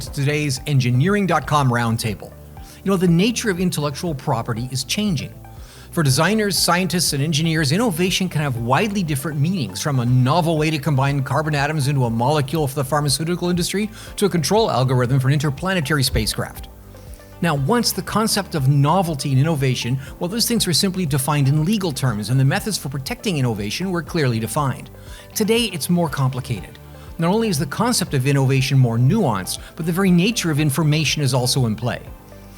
to today's engineering.com roundtable. You know, the nature of intellectual property is changing. For designers, scientists, and engineers, innovation can have widely different meanings, from a novel way to combine carbon atoms into a molecule for the pharmaceutical industry to a control algorithm for an interplanetary spacecraft. Now, once the concept of novelty and innovation, well, those things were simply defined in legal terms, and the methods for protecting innovation were clearly defined. Today, it's more complicated. Not only is the concept of innovation more nuanced, but the very nature of information is also in play.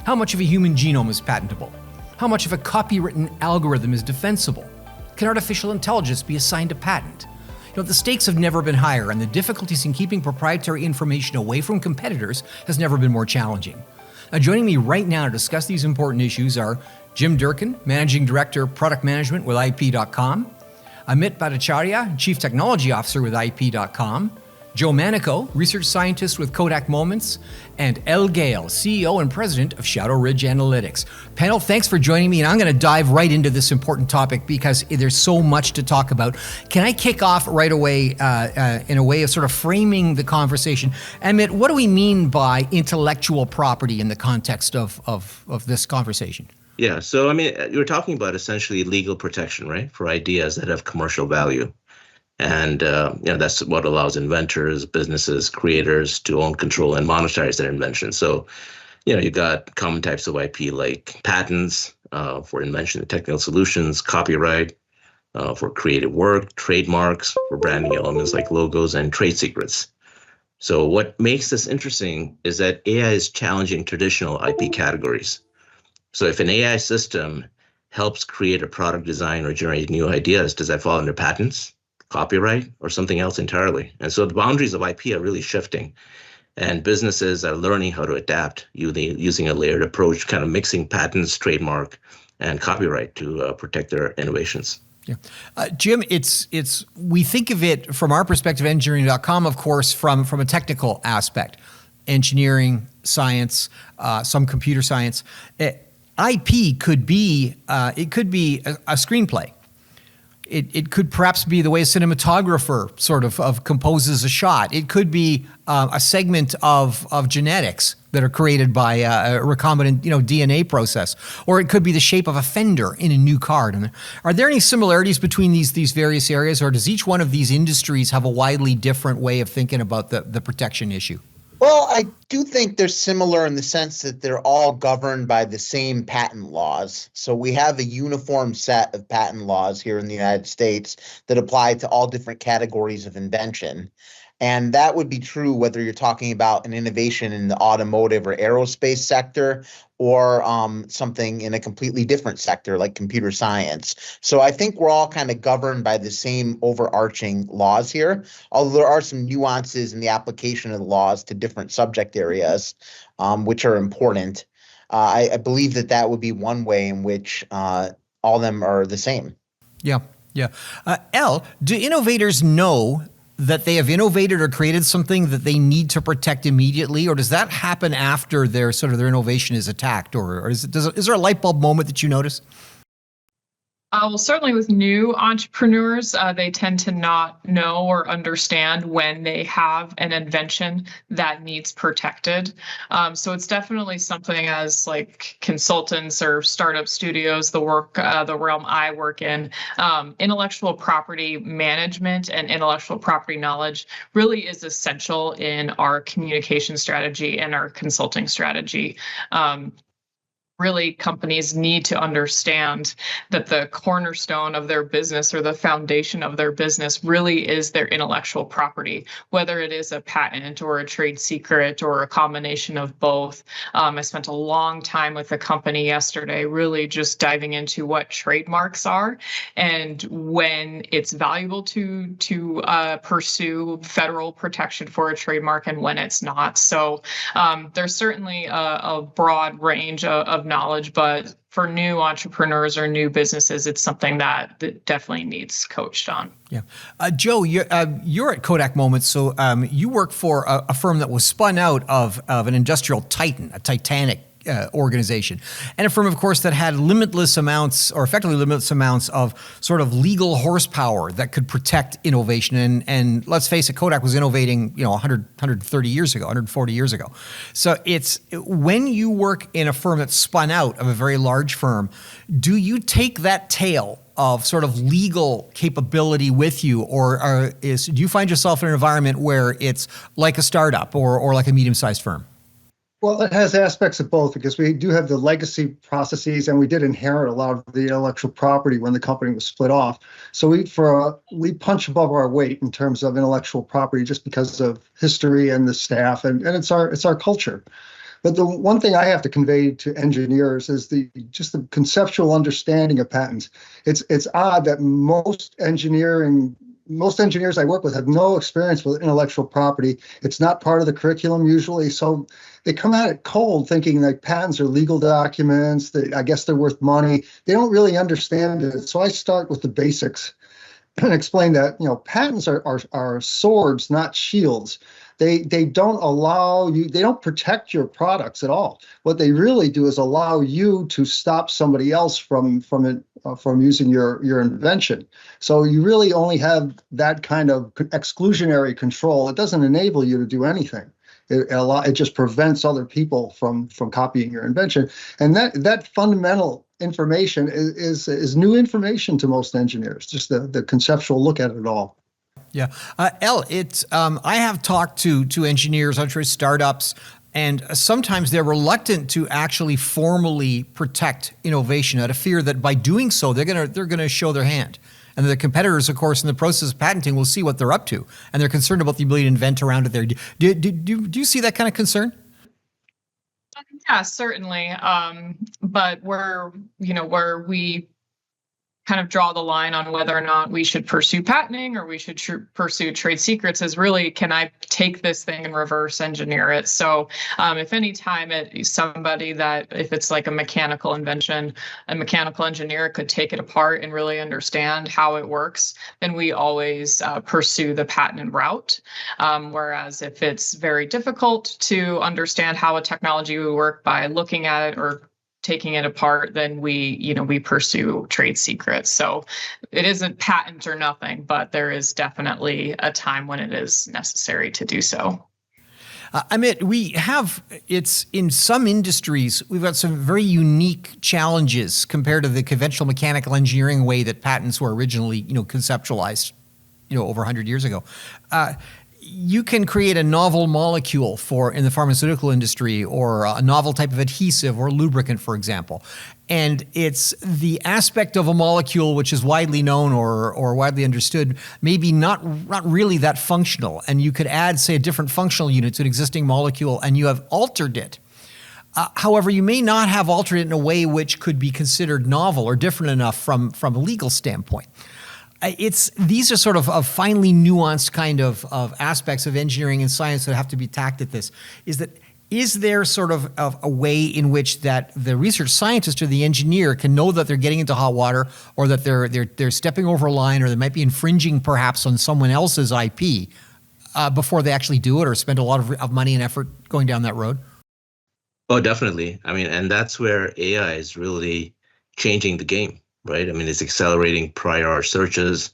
How much of a human genome is patentable? How much of a copywritten algorithm is defensible? Can artificial intelligence be assigned a patent? You know, the stakes have never been higher, and the difficulties in keeping proprietary information away from competitors has never been more challenging. Now, joining me right now to discuss these important issues are Jim Durkin, Managing Director, Product Management with IP.com, Amit Bhattacharya, Chief Technology Officer with IP.com, Joe Manico, Research Scientist with Kodak Moments, and El Gale, CEO and President of Shadow Ridge Analytics. Panel, thanks for joining me, and I'm going to dive right into this important topic because there's so much to talk about. Can I kick off right away in a way of sort of framing the conversation? Amit, what do we mean by intellectual property in the context of this conversation? Yeah, so I mean, you're talking about essentially legal protection, right, for ideas that have commercial value. And that's what allows inventors, businesses, creators to own, control, and monetize their invention. So, you got common types of IP like patents for invention and technical solutions, copyright for creative work, trademarks for branding elements like logos, and trade secrets. So what makes this interesting is that AI is challenging traditional IP categories. So if an AI system helps create a product design or generate new ideas, does that fall under patents, copyright, or something else entirely? And so the boundaries of IP are really shifting, and businesses are learning how to adapt using a layered approach, kind of mixing patents, trademark, and copyright to protect their innovations. Yeah, Jim, it's we think of it from our perspective, engineering.com, of course, from a technical aspect, engineering, science, some computer science. IP could be a screenplay. It could perhaps be the way a cinematographer sort of composes a shot. It could be a segment of genetics that are created by a recombinant DNA process, or it could be the shape of a fender in a new car. Are there any similarities between these various areas, or does each one of these industries have a widely different way of thinking about the protection issue? Well, I do think they're similar in the sense that they're all governed by the same patent laws. So we have a uniform set of patent laws here in the United States that apply to all different categories of invention. And that would be true whether you're talking about an innovation in the automotive or aerospace sector, or something in a completely different sector like computer science. So I think we're all kind of governed by the same overarching laws here, although there are some nuances in the application of the laws to different subject areas, which are important. I believe that would be one way in which all of them are the same. Yeah. El, do innovators know that they have innovated or created something that they need to protect immediately, or does that happen after their innovation is attacked, or is there a light bulb moment that you notice? Well, certainly with new entrepreneurs, they tend to not know or understand when they have an invention that needs protected. So it's definitely something as like consultants or startup studios, the realm I work in, intellectual property management and intellectual property knowledge really is essential in our communication strategy and our consulting strategy. Really, companies need to understand that the cornerstone of their business or the foundation of their business really is their intellectual property, whether it is a patent or a trade secret or a combination of both. I spent a long time with a company yesterday really just diving into what trademarks are and when it's valuable to pursue federal protection for a trademark and when it's not. So there's certainly a broad range of knowledge, but for new entrepreneurs or new businesses, it's something that definitely needs coached on. Yeah, Joe, you're at Kodak Moments, so you work for a firm that was spun out of an industrial titan, a Titanic organization, and a firm, of course, that had limitless amounts, or effectively limitless amounts of sort of legal horsepower that could protect innovation. And let's face it, Kodak was innovating, 130 years ago, 140 years ago. So it's when you work in a firm that's spun out of a very large firm, do you take that tail of sort of legal capability with you, or do you find yourself in an environment where it's like a startup or like a medium-sized firm? Well, it has aspects of both, because we do have the legacy processes, and we did inherit a lot of the intellectual property when the company was split off. So we punch above our weight in terms of intellectual property, just because of history and the staff, and it's our culture. But the one thing I have to convey to engineers is the conceptual understanding of patents. It's odd that most engineers I work with have no experience with intellectual property. It's not part of the curriculum usually, so they come at it cold, thinking like patents are legal documents. I guess they're worth money. They don't really understand it. So I start with the basics and explain that patents are swords, not shields. They don't allow you, they don't protect your products at all. What they really do is allow you to stop somebody else from using your invention. So you really only have that kind of exclusionary control. It doesn't enable you to do anything. It just prevents other people from copying your invention. And that fundamental information is new information to most engineers, just the conceptual look at it all. Yeah. Elle, I have talked to engineers, entrepreneurs, startups, and sometimes they're reluctant to actually formally protect innovation out of fear that by doing so, they're gonna show their hand. And the competitors, of course, in the process of patenting will see what they're up to, and they're concerned about the ability to invent around it there. Do you see that kind of concern? Yeah, certainly. But where we kind of draw the line on whether or not we should pursue patenting or we should pursue trade secrets is really, can I take this thing and reverse engineer it? So if any time if it's like a mechanical invention, a mechanical engineer could take it apart and really understand how it works, then we always pursue the patent route. Whereas if it's very difficult to understand how a technology would work by looking at it or taking it apart, then we pursue trade secrets. So it isn't patent or nothing, but there is definitely a time when it is necessary to do so. Amit, it's in some industries, we've got some very unique challenges compared to the conventional mechanical engineering way that patents were originally, conceptualized, over 100 years ago. You can create a novel molecule in the pharmaceutical industry, or a novel type of adhesive or lubricant, for example. And it's the aspect of a molecule which is widely known or widely understood, maybe not really that functional. And you could add, say, a different functional unit to an existing molecule, and you have altered it. However, you may not have altered it in a way which could be considered novel or different enough from a legal standpoint. These are sort of finely nuanced kind of aspects of engineering and science that have to be tacked at this. Is there sort of a way in which that the research scientist or the engineer can know that they're getting into hot water, or that they're stepping over a line, or they might be infringing perhaps on someone else's IP before they actually do it, or spend a lot of money and effort going down that road? Oh, definitely. And that's where AI is really changing the game. Right? It's accelerating prior art searches,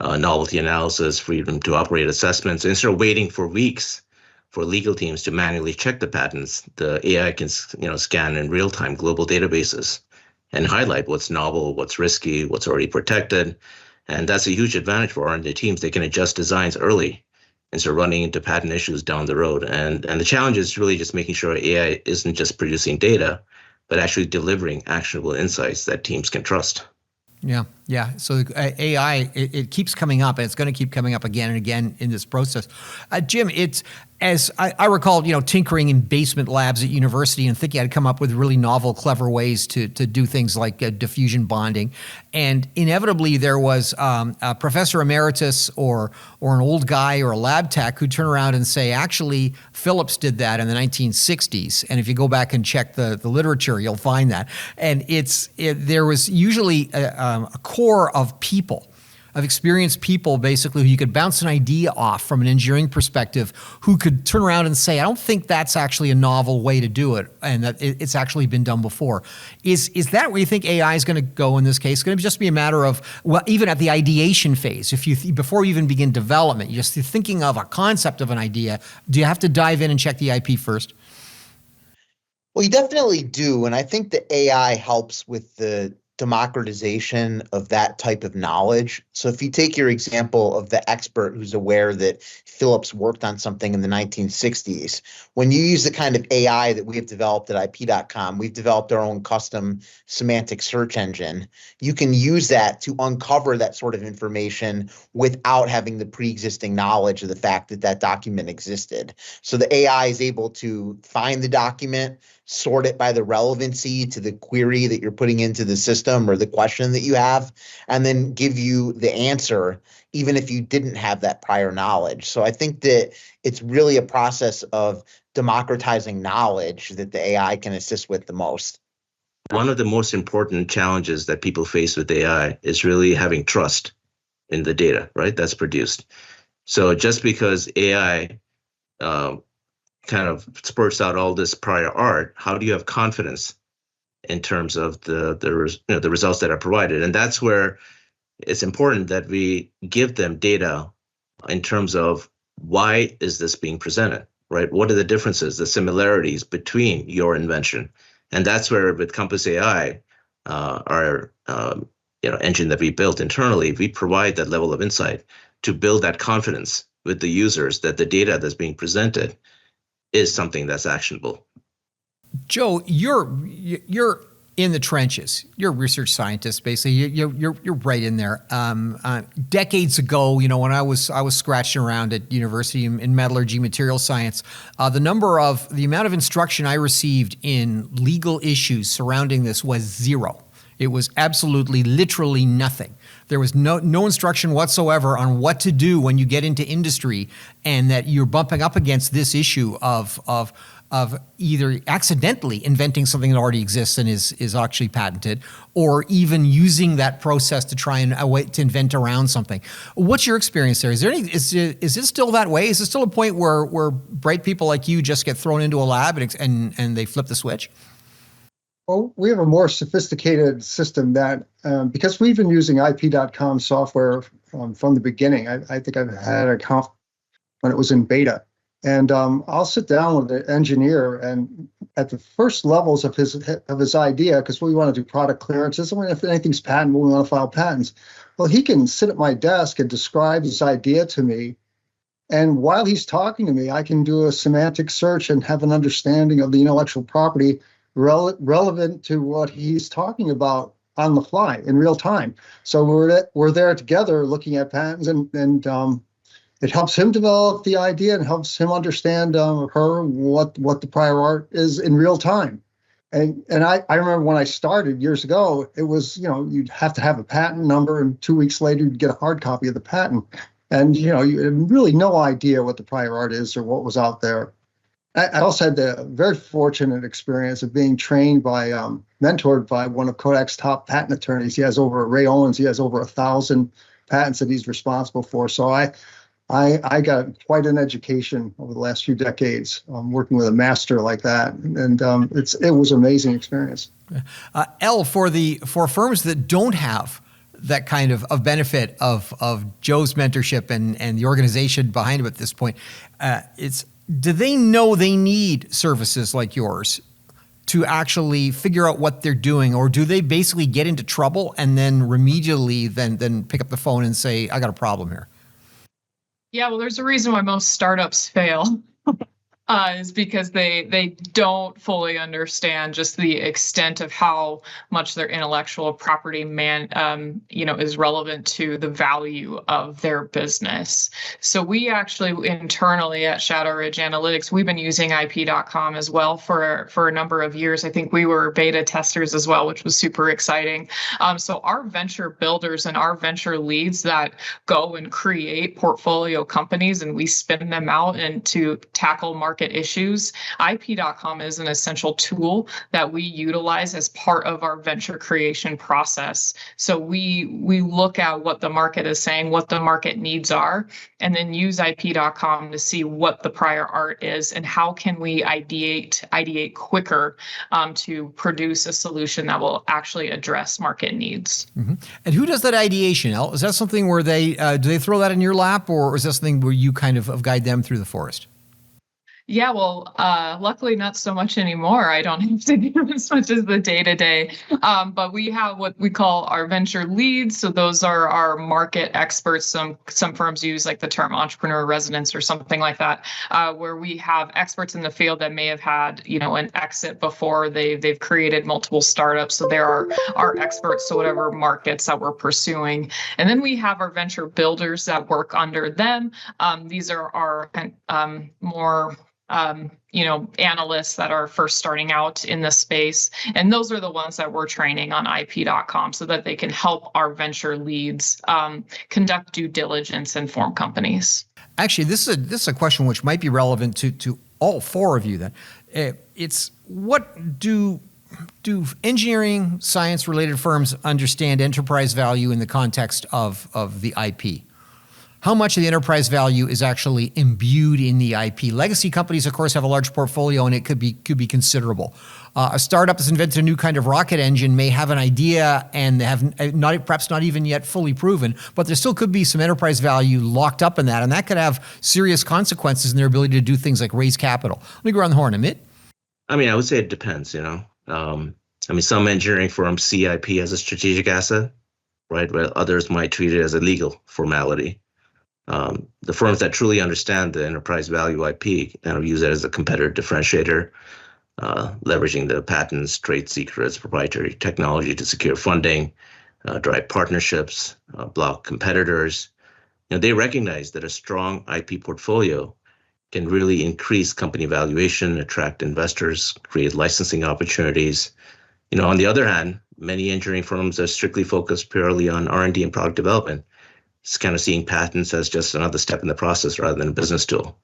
novelty analysis, freedom to operate assessments. Instead of waiting for weeks for legal teams to manually check the patents, the AI can scan in real time global databases and highlight what's novel, what's risky, what's already protected. And that's a huge advantage for R&D teams. They can adjust designs early instead of running into patent issues down the road. And the challenge is really just making sure AI isn't just producing data, but actually delivering actionable insights that teams can trust. Yeah. So AI, it keeps coming up, and it's going to keep coming up again and again in this process. Jim, it's, as I recall, tinkering in basement labs at university and thinking I'd come up with really novel, clever ways to do things like diffusion bonding. And inevitably there was a professor emeritus or an old guy or a lab tech who'd turn around and say, actually, Phillips did that in the 1960s. And if you go back and check the literature, you'll find that. And there was usually a core of people of experienced people, basically, who you could bounce an idea off from an engineering perspective, who could turn around and say, I don't think that's actually a novel way to do it, and that it's actually been done before. Is that where you think AI is going to go in this case? It's going to just be a matter of, well, even at the ideation phase, if you before you even begin development, you're just thinking of a concept of an idea, do you have to dive in and check the IP first? Well, you definitely do. And I think the AI helps with the democratization of that type of knowledge. So if you take your example of the expert who's aware that Phillips worked on something in the 1960s, when you use the kind of AI that we have developed at IP.com, we've developed our own custom semantic search engine. You can use that to uncover that sort of information without having the pre-existing knowledge of the fact that that document existed. So the AI is able to find the document, sort it by the relevancy to the query that you're putting into the system or the question that you have, and then give you the answer, even if you didn't have that prior knowledge. So I think that it's really a process of democratizing knowledge that the AI can assist with the most. One of the most important challenges that people face with AI is really having trust in the data, right? That's produced. So just because AI kind of spurts out all this prior art, how do you have confidence in terms of the results that are provided? And that's where it's important that we give them data in terms of why is this being presented, right? What are the differences, the similarities between your invention? And that's where with Compass AI, our engine that we built internally, we provide that level of insight to build that confidence with the users that the data that's being presented is something that's actionable. Joe, you're in the trenches. You're a research scientist, basically. You're right in there. Decades ago, when I was scratching around at university in metallurgy, material science, the amount of instruction I received in legal issues surrounding this was zero. It was absolutely, literally nothing. There was no instruction whatsoever on what to do when you get into industry, and that you're bumping up against this issue of either accidentally inventing something that already exists and is actually patented, or even using that process to try and a way to invent around something. What's your experience there? Is it still that way? Is it still a point where bright people like you just get thrown into a lab and they flip the switch? Well, we have a more sophisticated system that, because we've been using IP.com software from the beginning. I think I've had an account when it was in beta. And I'll sit down with the engineer, and at the first levels of his idea, because we want to do product clearances, and if anything's patentable, we want to file patents. Well, he can sit at my desk and describe his idea to me. And while he's talking to me, I can do a semantic search and have an understanding of the intellectual property relevant to what he's talking about on the fly in real time. So we're there together looking at patents, and it helps him develop the idea and helps him understand what the prior art is in real time. And I remember when I started years ago, it was, you'd have to have a patent number, and 2 weeks later you'd get a hard copy of the patent. And, you had really no idea what the prior art is or what was out there. I also had the very fortunate experience of being trained mentored by one of Kodak's top patent attorneys. Ray Owens, he has over 1,000 patents that he's responsible for. So I got quite an education over the last few decades working with a master like that, and it was an amazing experience. Elle, for firms that don't have that kind of benefit of Joe's mentorship and the organization behind him at this point, do they know they need services like yours to actually figure out what they're doing, or do they basically get into trouble and then remedially then pick up the phone and say, I got a problem here? Yeah, well, there's a reason why most startups fail. Is because they don't fully understand just the extent of how much their intellectual property is relevant to the value of their business. So we actually internally at Shadow Ridge Analytics, we've been using IP.com as well for a number of years. I think we were beta testers as well, which was super exciting. So our venture builders and our venture leads that go and create portfolio companies, and we spin them out and to tackle market market issues, IP.com is an essential tool that we utilize as part of our venture creation process. So we look at what the market is saying, what the market needs are, and then use IP.com to see what the prior art is and how can we ideate quicker to produce a solution that will actually address market needs. Mm-hmm. And who does that ideation? Is that something where they do they throw that in your lap, or is that something where you kind of guide them through the forest? Yeah, well, luckily not so much anymore. I don't have to do as much as the day-to-day. But we have what we call our venture leads. So those are our market experts. Some firms use like the term entrepreneur residence or something like that, where we have experts in the field that may have had, an exit before they've created multiple startups. So there are our experts to whatever markets that we're pursuing. And then we have our venture builders that work under them. These are our more analysts that are first starting out in the space. And those are the ones that we're training on IP.com so that they can help our venture leads conduct due diligence and form companies. Actually, this is a question which might be relevant to all four of you then. It's what do engineering, science-related firms understand enterprise value in the context of the IP? How much of the enterprise value is actually imbued in the IP? Legacy companies, of course, have a large portfolio, and it could be considerable. A startup that's invented a new kind of rocket engine may have an idea, and they have perhaps not even yet fully proven, but there still could be some enterprise value locked up in that, and that could have serious consequences in their ability to do things like raise capital. Let me go around the horn. Amit? I would say it depends. Some engineering firms see IP as a strategic asset, right? While others might treat it as a legal formality. The firms that truly understand the enterprise value IP kind of use it as a competitive differentiator, leveraging the patents, trade secrets, proprietary technology to secure funding, drive partnerships, block competitors. They recognize that a strong IP portfolio can really increase company valuation, attract investors, create licensing opportunities. On the other hand, many engineering firms are strictly focused purely on R&D and product development. It's kind of seeing patents as just another step in the process rather than a business tool.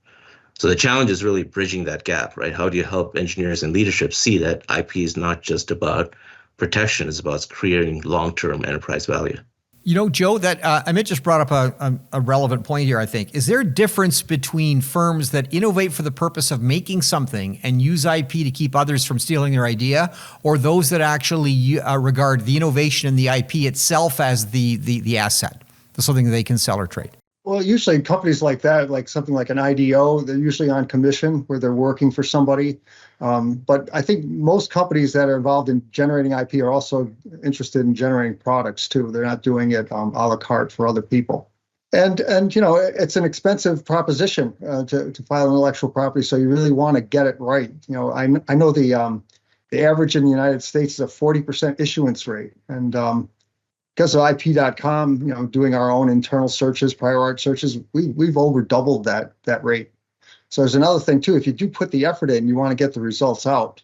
So the challenge is really bridging that gap, right? How do you help engineers and leadership see that IP is not just about protection, it's about creating long-term enterprise value? Joe, that Amit just brought up a relevant point here, I think. Is there a difference between firms that innovate for the purpose of making something and use IP to keep others from stealing their idea, or those that actually regard the innovation and the IP itself as the asset? Something they can sell or trade? Well, usually companies like that, like something like an IDO, they're usually on commission where they're working for somebody. But I think most companies that are involved in generating IP are also interested in generating products too. They're not doing it a la carte for other people. And it's an expensive proposition to file intellectual property, so you really want to get it right. I know the average in the United States is a 40% issuance rate, and because of IP.com, doing our own internal searches, prior art searches, we've over doubled that rate. So there's another thing too. If you do put the effort in, you want to get the results out.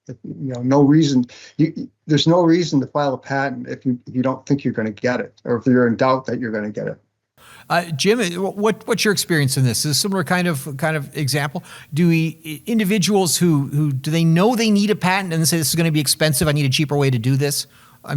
There's no reason to file a patent if you don't think you're going to get it, or if you're in doubt that you're going to get it. Jim, what's your experience in this? Is it a similar kind of example? Do individuals who do they know they need a patent and say this is going to be expensive? I need a cheaper way to do this. How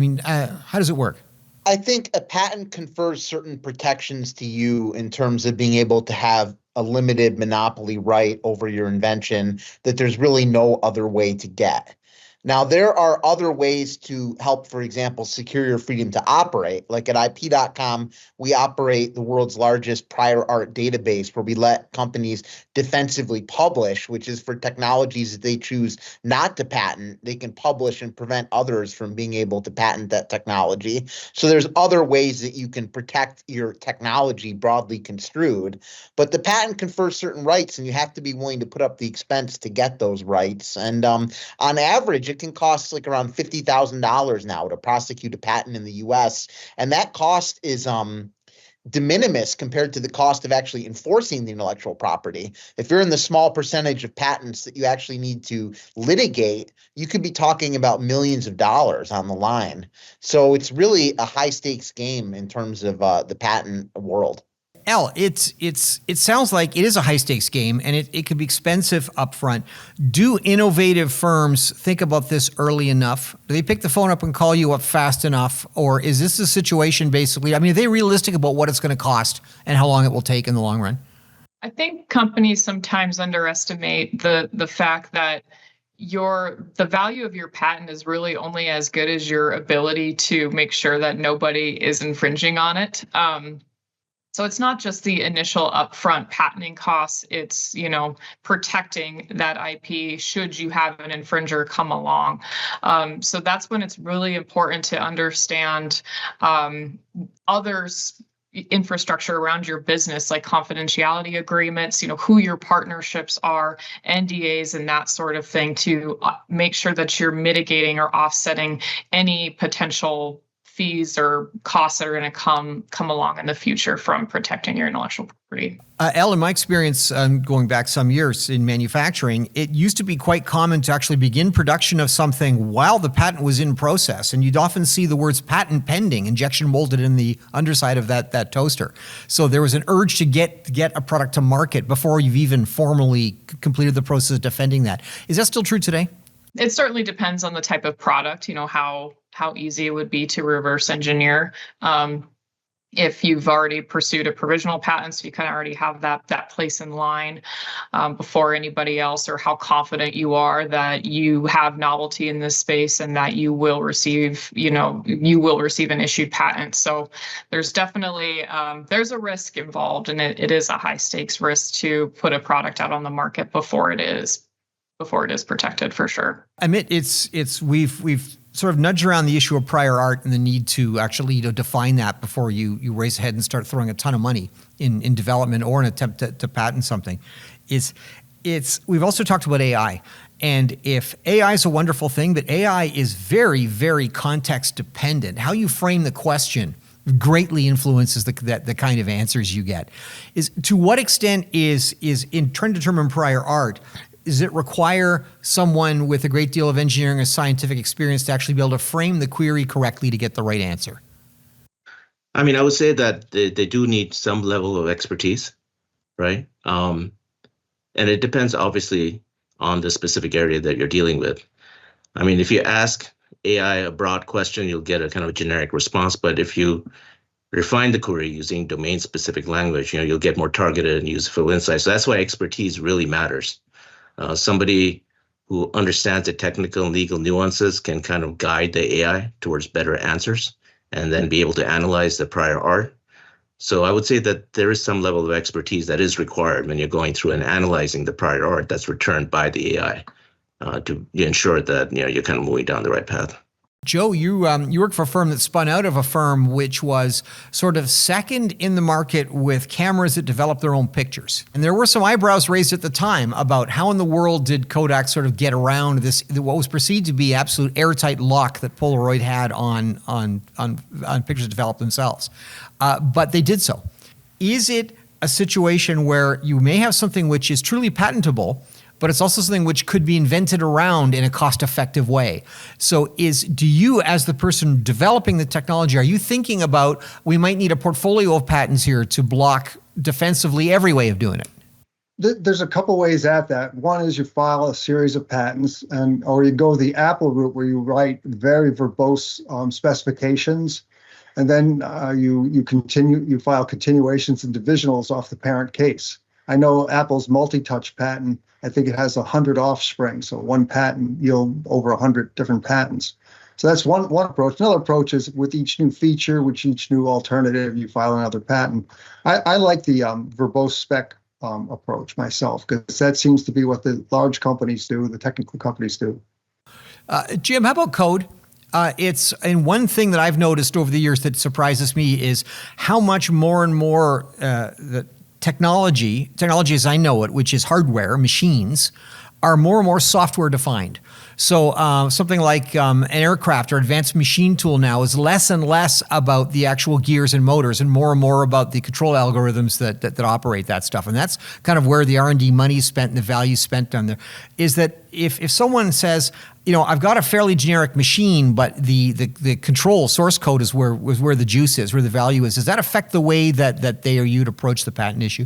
does it work? I think a patent confers certain protections to you in terms of being able to have a limited monopoly right over your invention that there's really no other way to get. Now, there are other ways to help, for example, secure your freedom to operate. Like at IP.com, we operate the world's largest prior art database where we let companies defensively publish, which is for technologies that they choose not to patent. They can publish and prevent others from being able to patent that technology. So there's other ways that you can protect your technology broadly construed. But the patent confers certain rights, and you have to be willing to put up the expense to get those rights. And on average, it can cost like around $50,000 now to prosecute a patent in the US. And that cost is de minimis compared to the cost of actually enforcing the intellectual property. If you're in the small percentage of patents that you actually need to litigate, you could be talking about millions of dollars on the line. So it's really a high stakes game in terms of the patent world. Al, it sounds like it is a high stakes game, and it could be expensive upfront. Do innovative firms think about this early enough? Do they pick the phone up and call you up fast enough, or is this a situation basically? I mean, are they realistic about what it's going to cost and how long it will take in the long run? I think companies sometimes underestimate the fact that the value of your patent is really only as good as your ability to make sure that nobody is infringing on it. So it's not just the initial upfront patenting costs, it's, protecting that IP should you have an infringer come along. So that's when it's really important to understand others' infrastructure around your business, like confidentiality agreements, who your partnerships are, NDAs, and that sort of thing, to make sure that you're mitigating or offsetting any potential fees or costs that are going to come along in the future from protecting your intellectual property. Elle, in my experience, going back some years in manufacturing, it used to be quite common to actually begin production of something while the patent was in process. And you'd often see the words patent pending, injection molded in the underside of that toaster. So there was an urge to get a product to market before you've even formally completed the process of defending that. Is that still true today? It certainly depends on the type of product, how easy it would be to reverse engineer. If you've already pursued a provisional patent, so you kind of already have that place in line before anybody else, or how confident you are that you have novelty in this space and that you will receive an issued patent. So there's definitely there's a risk involved, and it is a high stakes risk to put a product out on the market before it is protected, for sure. Amit, we've sort of nudged around the issue of prior art and the need to actually define that before you race ahead and start throwing a ton of money in development or an attempt to patent something. We've also talked about AI. And if AI is a wonderful thing, but AI is very, very context dependent. How you frame the question greatly influences the kind of answers you get. To what extent is in trying to determine prior art, does it require someone with a great deal of engineering or scientific experience to actually be able to frame the query correctly to get the right answer? I mean, I would say that they do need some level of expertise, right? And it depends, obviously, on the specific area that you're dealing with. I mean, if you ask AI a broad question, you'll get a kind of generic response. But if you refine the query using domain-specific language, you'll get more targeted and useful insights. So that's why expertise really matters. Somebody who understands the technical and legal nuances can kind of guide the AI towards better answers and then be able to analyze the prior art. So I would say that there is some level of expertise that is required when you're going through and analyzing the prior art that's returned by the AI to ensure that you're kind of moving down the right path. Joe, you work for a firm that spun out of a firm which was sort of second in the market with cameras that develop their own pictures. And there were some eyebrows raised at the time about how in the world did Kodak sort of get around this, what was perceived to be absolute airtight lock that Polaroid had on pictures developed themselves. But they did so. Is it a situation where you may have something which is truly patentable, but it's also something which could be invented around in a cost-effective way? So do you, as the person developing the technology, are you thinking about, we might need a portfolio of patents here to block defensively every way of doing it? There's a couple ways at that. One is you file a series of patents, or you go the Apple route where you write very verbose specifications, and then you file continuations and divisionals off the parent case. I know Apple's multi-touch patent, I think it has 100 offspring, so one patent yield over 100 different patents. So that's one approach. Another approach is with each new feature, with each new alternative, you file another patent. I like the verbose spec approach myself, because that seems to be what the large companies do, the technical companies do. Jim, how about code? And one thing that I've noticed over the years that surprises me is how much more and more the technology as I know it, which is hardware, machines, are more and more software defined. So something like an aircraft or advanced machine tool now is less and less about the actual gears and motors and more about the control algorithms that operate that stuff. And that's kind of where the R&D money is spent and the value spent on there. Is that if someone says, I've got a fairly generic machine, but the control source code is where the juice is, where the value is. Does that affect the way that they or you'd approach the patent issue?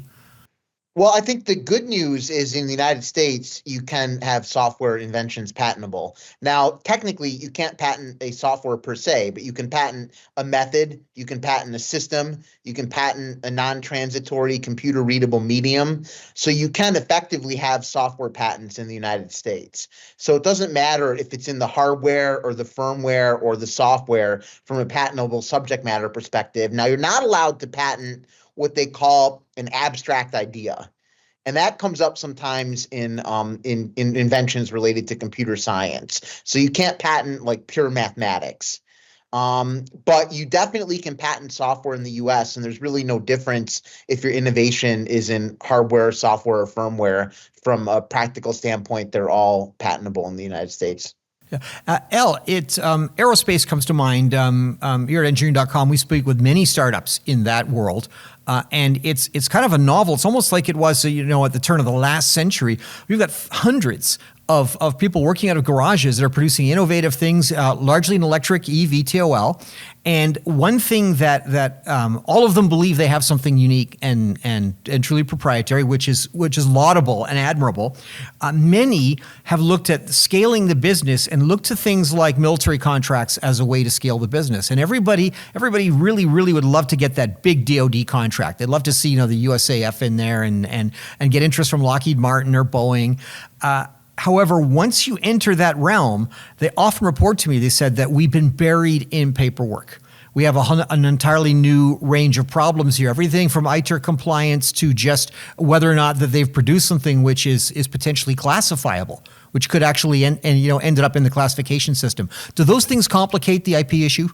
Well, I think the good news is in the United States, you can have software inventions patentable. Now, technically, you can't patent a software per se, but you can patent a method, you can patent a system, you can patent a non-transitory computer readable medium. So you can effectively have software patents in the United States. So it doesn't matter if it's in the hardware or the firmware or the software from a patentable subject matter perspective. Now, you're not allowed to patent what they call an abstract idea. And that comes up sometimes in inventions related to computer science. So you can't patent like pure mathematics. But you definitely can patent software in the US, and there's really no difference if your innovation is in hardware, software, or firmware. From a practical standpoint, they're all patentable in the United States. Elle, aerospace comes to mind. Here at engineering.com, we speak with many startups in that world. And it's kind of a novel. It's almost like it was, at the turn of the last century. We've got hundreds of people working out of garages that are producing innovative things, largely in electric, VTOL. And one thing that all of them believe they have something unique and truly proprietary, which is laudable and admirable. Many have looked at scaling the business and looked to things like military contracts as a way to scale the business. And everybody really, really would love to get that big DoD contract. They'd love to see the USAF in there and get interest from Lockheed Martin or Boeing. However, once you enter that realm, they often report to me, they said that we've been buried in paperwork. We have an entirely new range of problems here, everything from ITAR compliance to just whether or not that they've produced something which is potentially classifiable, which could actually ended up in the classification system. Do those things complicate the IP issue?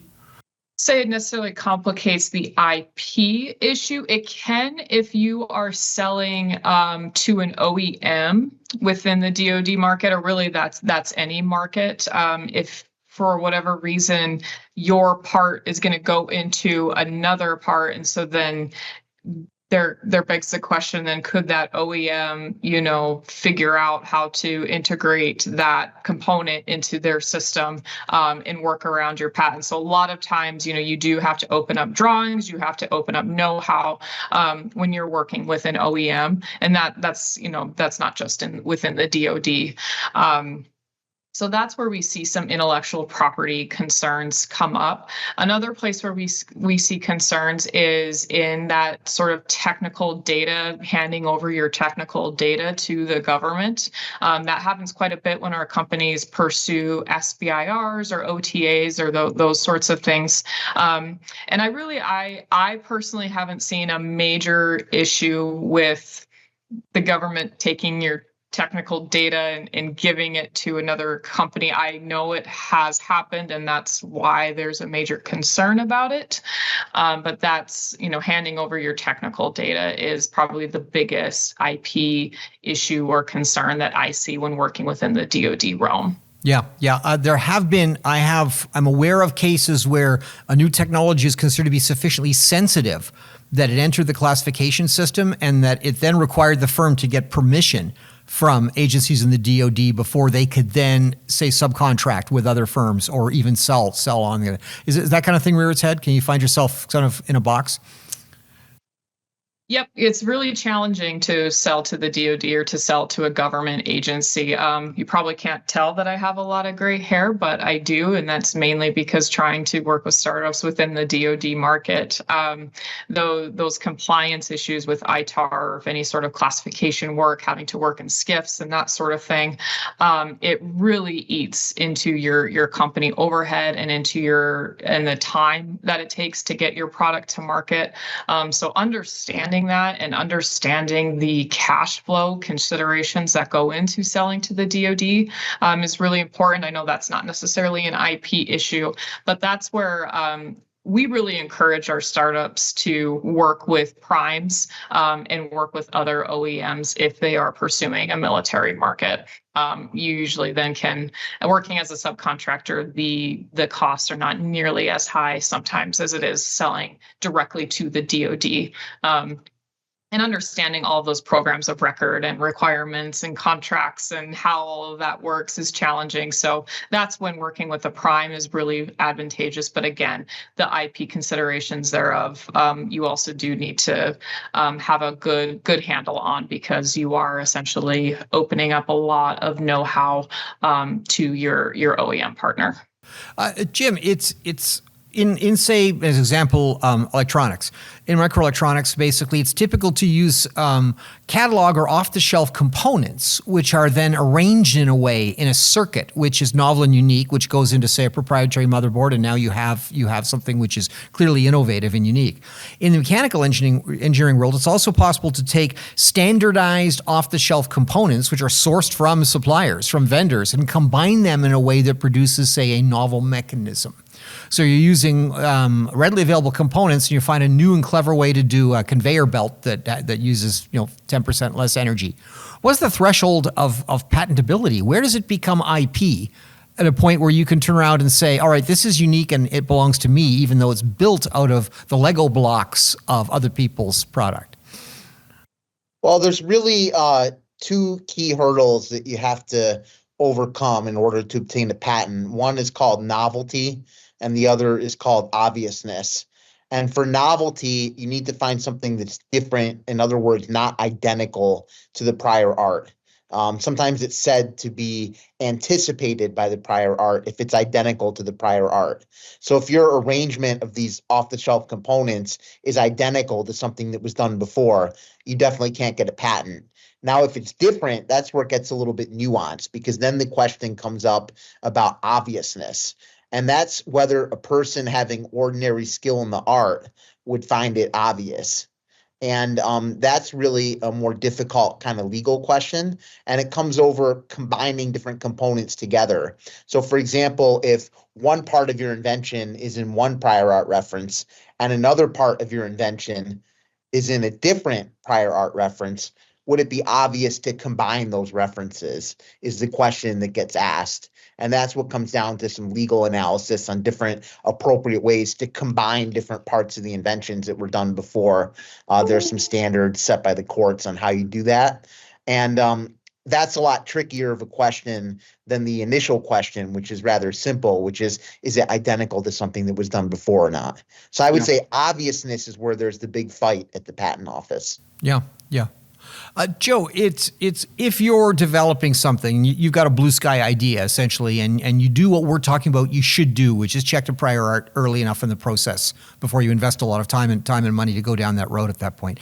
Say it necessarily complicates the IP issue. It can if you are selling to an OEM within the DoD market, or really that's any market. If for whatever reason your part is going to go into another part, and so then there begs the question, then could that OEM, figure out how to integrate that component into their system and work around your patent? So a lot of times, you do have to open up drawings, you have to open up know-how when you're working with an OEM, and that's not just within the DoD. So that's where we see some intellectual property concerns come up. Another place where we see concerns is in that sort of technical data, handing over your technical data to the government. That happens quite a bit when our companies pursue SBIRs or OTAs or those sorts of things. And I personally haven't seen a major issue with the government taking your technical data and giving it to another company. I know it has happened, and that's why there's a major concern about it. But that's, handing over your technical data is probably the biggest IP issue or concern that I see when working within the DoD realm. Yeah. There have been, I'm aware of cases where a new technology is considered to be sufficiently sensitive that it entered the classification system and that it then required the firm to get permission from agencies in the DoD before they could then, say, subcontract with other firms or even sell on it. Is that kind of thing rear its head? Can you find yourself kind of in a box? Yep, it's really challenging to sell to the DoD or to sell to a government agency. You probably can't tell that I have a lot of gray hair, but I do, and that's mainly because trying to work with startups within the DoD market, though those compliance issues with ITAR or any sort of classification work, having to work in SCIFs and that sort of thing, it really eats into your company overhead and and the time that it takes to get your product to market. So understanding that and understanding the cash flow considerations that go into selling to the DoD is really important. I know that's not necessarily an IP issue, but that's where we really encourage our startups to work with primes and work with other OEMs if they are pursuing a military market. You usually then working as a subcontractor, the costs are not nearly as high sometimes as it is selling directly to the DoD. and understanding all of those programs of record and requirements and contracts and how all of that works is challenging. So that's when working with a prime is really advantageous. But again, the IP considerations thereof, you also do need to have a good handle on, because you are essentially opening up a lot of know-how to your OEM partner. Jim, it's in say, as example, electronics. In microelectronics, basically, it's typical to use catalog or off-the-shelf components, which are then arranged in a way in a circuit, which is novel and unique, which goes into, say, a proprietary motherboard, and now you have something which is clearly innovative and unique. In the mechanical engineering world, it's also possible to take standardized off-the-shelf components, which are sourced from suppliers, from vendors, and combine them in a way that produces, say, a novel mechanism. So you're using readily available components, and you find a new and clever way to do a conveyor belt that uses 10% less energy. What's the threshold of patentability? Where does it become IP at a point where you can turn around and say, all right, this is unique and it belongs to me, even though it's built out of the Lego blocks of other people's product? Well, there's really two key hurdles that you have to overcome in order to obtain a patent. One is called novelty, and the other is called obviousness. And for novelty, you need to find something that's different, in other words, not identical to the prior art. Sometimes it's said to be anticipated by the prior art if it's identical to the prior art. So if your arrangement of these off-the-shelf components is identical to something that was done before, you definitely can't get a patent. Now, if it's different, that's where it gets a little bit nuanced, because then the question comes up about obviousness. And that's whether a person having ordinary skill in the art would find it obvious. And that's really a more difficult kind of legal question. And it comes over combining different components together. So, for example, if one part of your invention is in one prior art reference and another part of your invention is in a different prior art reference, would it be obvious to combine those references is the question that gets asked. And that's what comes down to some legal analysis on different appropriate ways to combine different parts of the inventions that were done before. There's some standards set by the courts on how you do that. And that's a lot trickier of a question than the initial question, which is rather simple, which is it identical to something that was done before or not? So I would say obviousness is where there's the big fight at the patent office. Yeah. Joe, it's if you're developing something, you've got a blue sky idea essentially, and you do what we're talking about you should do, which is check the prior art early enough in the process before you invest a lot of time and money to go down that road at that point.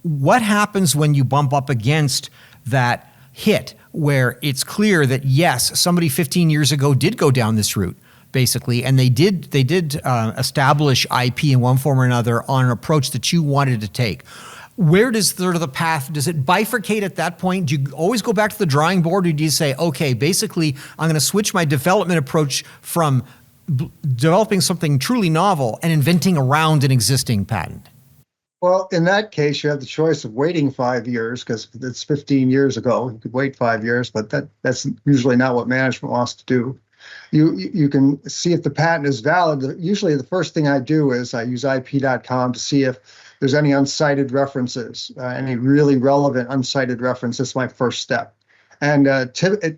What happens when you bump up against that hit where it's clear that yes, somebody 15 years ago did go down this route, basically, and they did establish IP in one form or another on an approach that you wanted to take? Where does sort of the path, does it bifurcate at that point? Do you always go back to the drawing board, or do you say, okay, basically, I'm going to switch my development approach from developing something truly novel and inventing around an existing patent? Well, in that case, you have the choice of waiting 5 years because it's 15 years ago. You could wait 5 years, but that's usually not what management wants to do. You can see if the patent is valid. Usually the first thing I do is I use IP.com to see if there's any uncited references, any really relevant uncited reference. That's my first step. And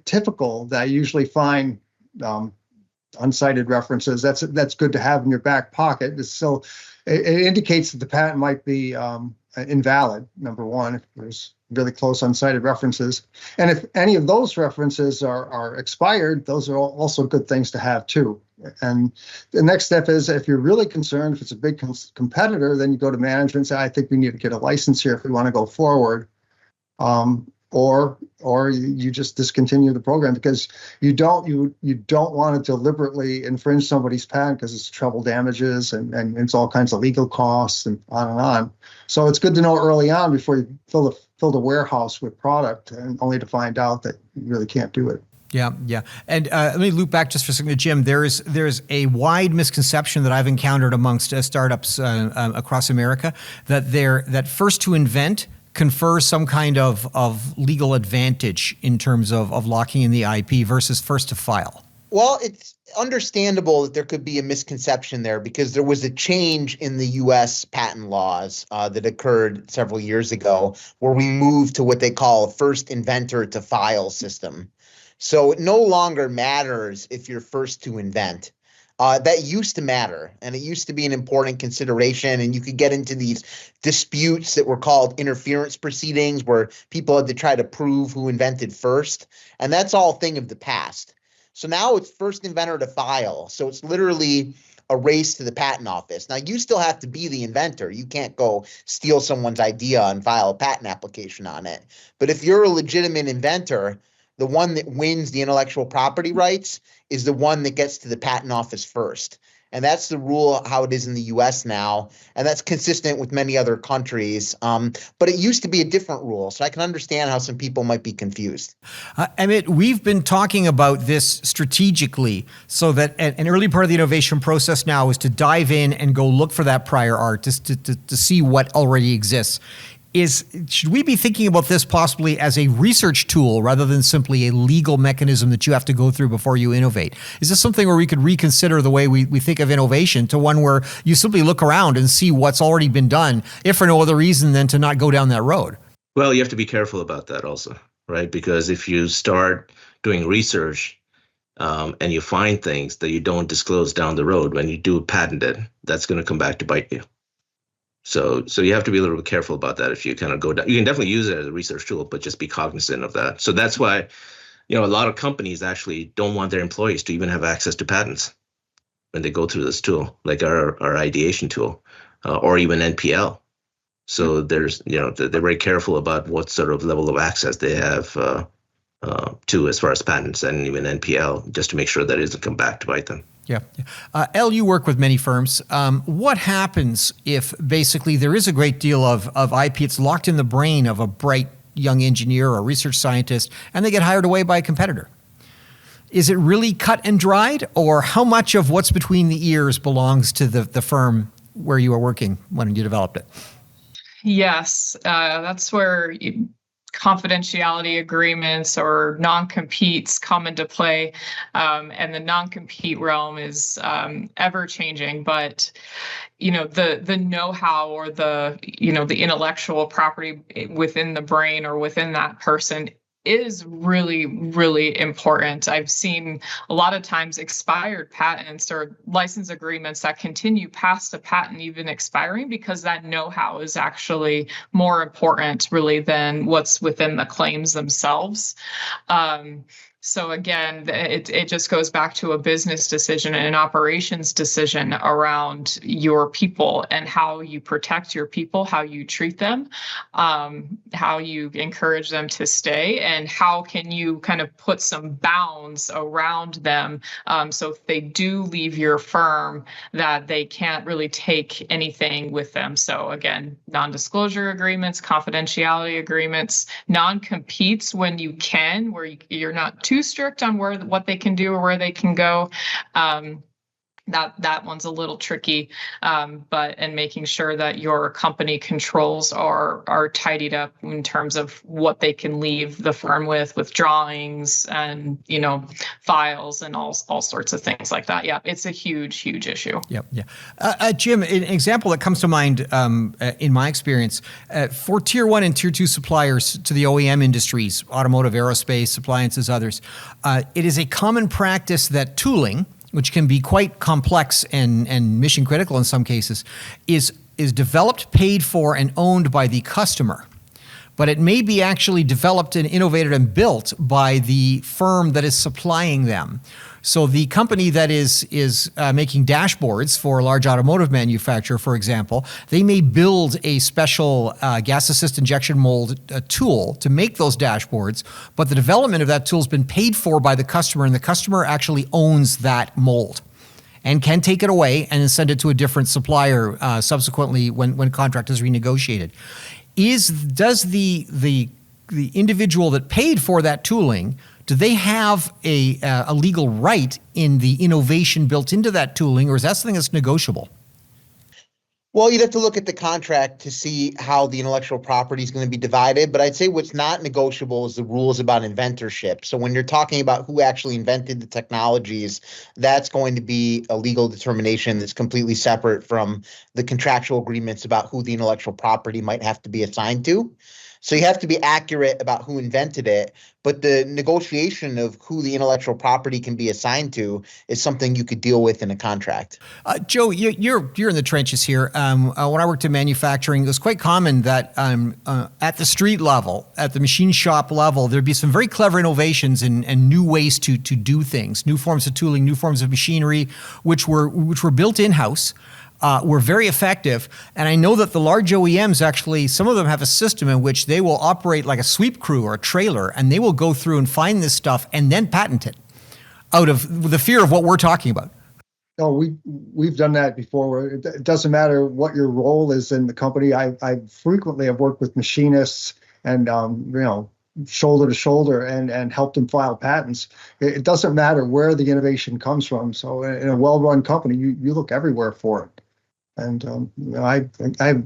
typical that I usually find uncited references. That's good to have in your back pocket. So it indicates that the patent might be invalid, number one, if there's really close uncited references. And if any of those references are expired, those are also good things to have too. And the next step is, if you're really concerned, if it's a big competitor, then you go to management and say, I think we need to get a license here if we want to go forward. Or you just discontinue the program, because you don't want to deliberately infringe somebody's patent, because it's treble damages and it's all kinds of legal costs and on and on. So it's good to know early on before you fill the warehouse with product, and only to find out that you really can't do it. Yeah. And let me loop back just for a second to Jim. There's a wide misconception that I've encountered amongst startups across America that first to invent confers some kind of legal advantage in terms of locking in the IP versus first to file. Well, it's understandable that there could be a misconception there because there was a change in the U.S. patent laws that occurred several years ago where we moved to what they call a first inventor to file system. So it no longer matters if you're first to invent. That used to matter, and it used to be an important consideration, and you could get into these disputes that were called interference proceedings where people had to try to prove who invented first, and that's all a thing of the past. So now it's first inventor to file. So it's literally a race to the patent office. Now you still have to be the inventor. You can't go steal someone's idea and file a patent application on it. But if you're a legitimate inventor, the one that wins the intellectual property rights is the one that gets to the patent office first. And that's the rule how it is in the US now. And that's consistent with many other countries. But it used to be a different rule. So I can understand how some people might be confused. Emmett, we've been talking about this strategically so that an early part of the innovation process now is to dive in and go look for that prior art to see what already exists. Should we be thinking about this possibly as a research tool rather than simply a legal mechanism that you have to go through before you innovate? Is this something where we could reconsider the way we think of innovation to one where you simply look around and see what's already been done, if for no other reason than to not go down that road? Well, you have to be careful about that also, right? Because if you start doing research and you find things that you don't disclose down the road, when you do patent it, that's going to come back to bite you. So you have to be a little bit careful about that. If you kind of go down, you can definitely use it as a research tool, but just be cognizant of that. So that's why, a lot of companies actually don't want their employees to even have access to patents when they go through this tool, like our ideation tool, or even NPL. So they're very careful about what sort of level of access they have to as far as patents and even NPL, just to make sure that it doesn't come back to bite them. Yeah. Elle, you work with many firms. What happens if basically there is a great deal of IP, it's locked in the brain of a bright young engineer or research scientist, and they get hired away by a competitor? Is it really cut and dried, or how much of what's between the ears belongs to the firm where you are working when you developed it? Yes, that's where confidentiality agreements or non-competes come into play, and the non-compete realm is ever changing. But the know-how or the intellectual property within the brain or within that person is really, really important. I've seen a lot of times expired patents or license agreements that continue past a patent even expiring because that know-how is actually more important really than what's within the claims themselves. So again, it just goes back to a business decision and an operations decision around your people and how you protect your people, how you treat them, how you encourage them to stay, and how can you kind of put some bounds around them so if they do leave your firm that they can't really take anything with them. So again, non-disclosure agreements, confidentiality agreements, non-competes when you can, where you're not too strict on what they can do or where they can go. That one's a little tricky, and making sure that your company controls are tidied up in terms of what they can leave the firm with drawings and files and all sorts of things like that. Yeah, it's a huge issue. Yep. Yeah. Jim, an example that comes to mind in my experience for tier 1 and tier 2 suppliers to the OEM industries, automotive, aerospace, appliances, others, it is a common practice that tooling, which can be quite complex and mission critical in some cases, is developed, paid for, and owned by the customer. But it may be actually developed and innovated and built by the firm that is supplying them. So the company that is making dashboards for a large automotive manufacturer, for example, they may build a special gas assist injection mold tool to make those dashboards, but the development of that tool has been paid for by the customer, and the customer actually owns that mold and can take it away and then send it to a different supplier subsequently when contract is renegotiated. Does the individual that paid for that tooling, do they have a legal right in the innovation built into that tooling, or is that something that's negotiable? Well, you'd have to look at the contract to see how the intellectual property is going to be divided. But I'd say what's not negotiable is the rules about inventorship. So when you're talking about who actually invented the technologies, that's going to be a legal determination that's completely separate from the contractual agreements about who the intellectual property might have to be assigned to. So you have to be accurate about who invented it, but the negotiation of who the intellectual property can be assigned to is something you could deal with in a contract. Joe, you're in the trenches here. When I worked in manufacturing, it was quite common that at the street level, at the machine shop level, there'd be some very clever innovations and new ways to do things, new forms of tooling, new forms of machinery, which were built in-house. Were very effective. And I know that the large OEMs actually, some of them have a system in which they will operate like a sweep crew or a trailer, and they will go through and find this stuff and then patent it out of the fear of what we're talking about. No, we've done that before. It doesn't matter what your role is in the company. I frequently have worked with machinists and shoulder to shoulder and helped them file patents. It doesn't matter where the innovation comes from. So in a well-run company, you look everywhere for it. And I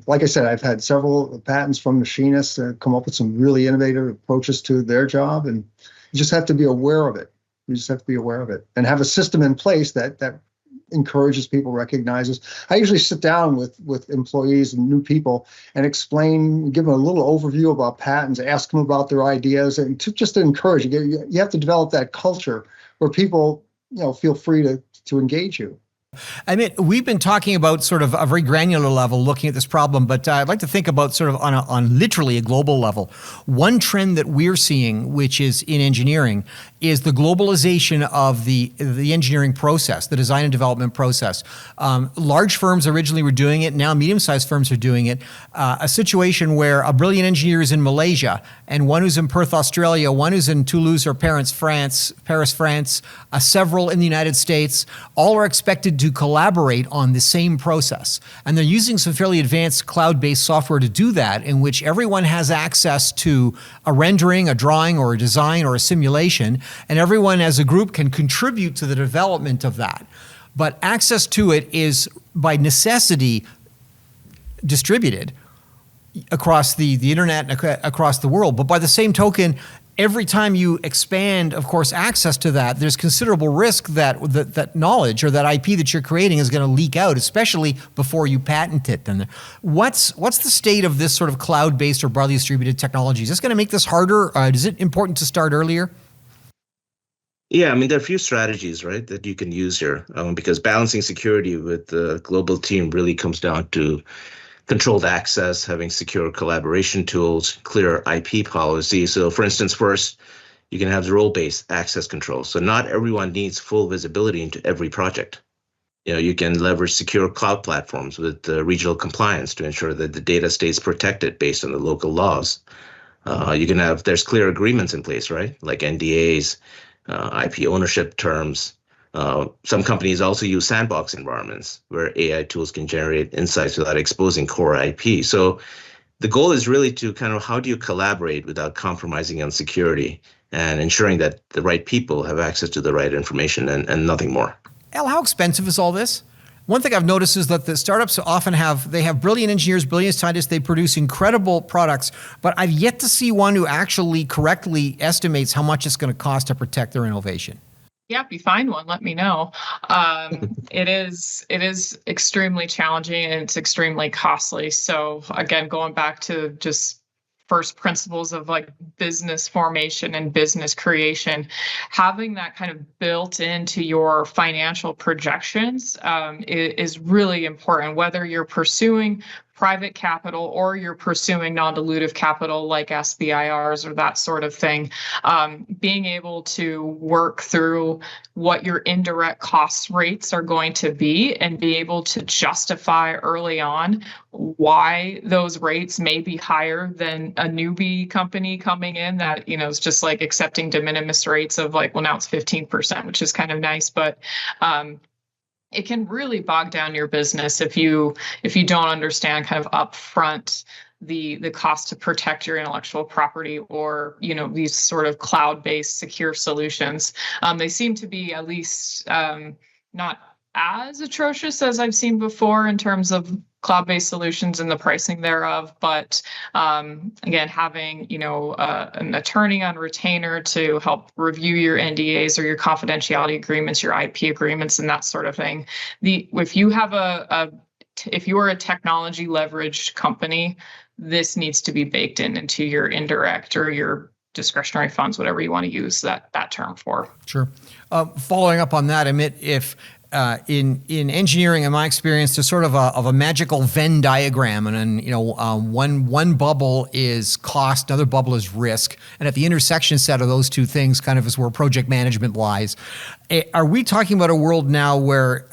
like I said, I've had several patents from machinists that come up with some really innovative approaches to their job, and you just have to be aware of it. You just have to be aware of it and have a system in place that encourages people, recognizes. I usually sit down with employees and new people and explain, give them a little overview about patents, ask them about their ideas, and just to encourage you. You have to develop that culture where people feel free to engage you. I mean, we've been talking about sort of a very granular level looking at this problem, but I'd like to think about sort of on literally a global level. One trend that we're seeing, which is in engineering, is the globalization of the engineering process, the design and development process. Large firms originally were doing it. Now medium-sized firms are doing it. A situation where a brilliant engineer is in Malaysia and one who's in Perth, Australia, one who's in Toulouse or Paris, France, several in the United States, all are expected to collaborate on the same process. And they're using some fairly advanced cloud-based software to do that, in which everyone has access to a rendering, a drawing, or a design, or a simulation, and everyone as a group can contribute to the development of that. But access to it is, by necessity, distributed across the internet and across the world. But by the same token, every time you expand, of course, access to that, there's considerable risk that knowledge or that IP that you're creating is going to leak out, especially before you patent it. And what's the state of this sort of cloud-based or broadly distributed technology? Is this going to make this harder? Is it important to start earlier? Yeah, I mean, there are a few strategies, right, that you can use here, because balancing security with the global team really comes down to controlled access, having secure collaboration tools, clear IP policy. So for instance, first, you can have the role-based access control. So not everyone needs full visibility into every project. You can leverage secure cloud platforms with regional compliance to ensure that the data stays protected based on the local laws. There's clear agreements in place, right? Like NDAs, IP ownership terms. Some companies also use sandbox environments where AI tools can generate insights without exposing core IP. So the goal is really to kind of how do you collaborate without compromising on security and ensuring that the right people have access to the right information and nothing more. Al, how expensive is all this? One thing I've noticed is that the startups often have brilliant engineers, brilliant scientists, they produce incredible products, but I've yet to see one who actually correctly estimates how much it's going to cost to protect their innovation. Yeah, if you find one, let me know. It is extremely challenging and it's extremely costly. So again, going back to just first principles of like business formation and business creation, having that kind of built into your financial projections is really important, whether you're pursuing private capital or you're pursuing non-dilutive capital like SBIRs or that sort of thing. Being able to work through what your indirect cost rates are going to be and be able to justify early on why those rates may be higher than a newbie company coming in that, is just like accepting de minimis rates of like, well, now it's 15%, which is kind of nice, but it can really bog down your business if you don't understand kind of upfront the cost to protect your intellectual property or these sort of cloud-based secure solutions. They seem to be at least not as atrocious as I've seen before in terms of cloud-based solutions and the pricing thereof. But again, having an attorney on retainer to help review your NDAs or your confidentiality agreements, your IP agreements, and that sort of thing. If you have if you are a technology leveraged company, this needs to be baked into your indirect or your discretionary funds, whatever you want to use that term for. Sure. Following up on that, Amit, if in engineering, in my experience, there's sort of a magical Venn diagram, and then one bubble is cost, another bubble is risk, and at the intersection set of those two things, kind of is where project management lies. Are we talking about a world now where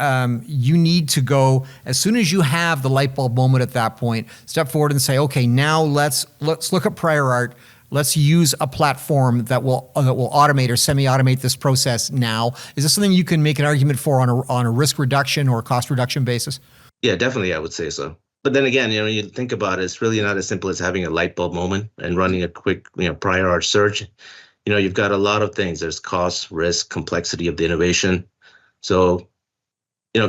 you need to go, as soon as you have the light bulb moment at that point, step forward and say, okay, now let's look at prior art. Let's use a platform that will automate or semi-automate this process now. Is this something you can make an argument for on a risk reduction or cost reduction basis? Yeah, definitely, I would say so. But then again, you think about it, it's really not as simple as having a light bulb moment and running a quick, prior art search. You've got a lot of things. There's cost, risk, complexity of the innovation. So,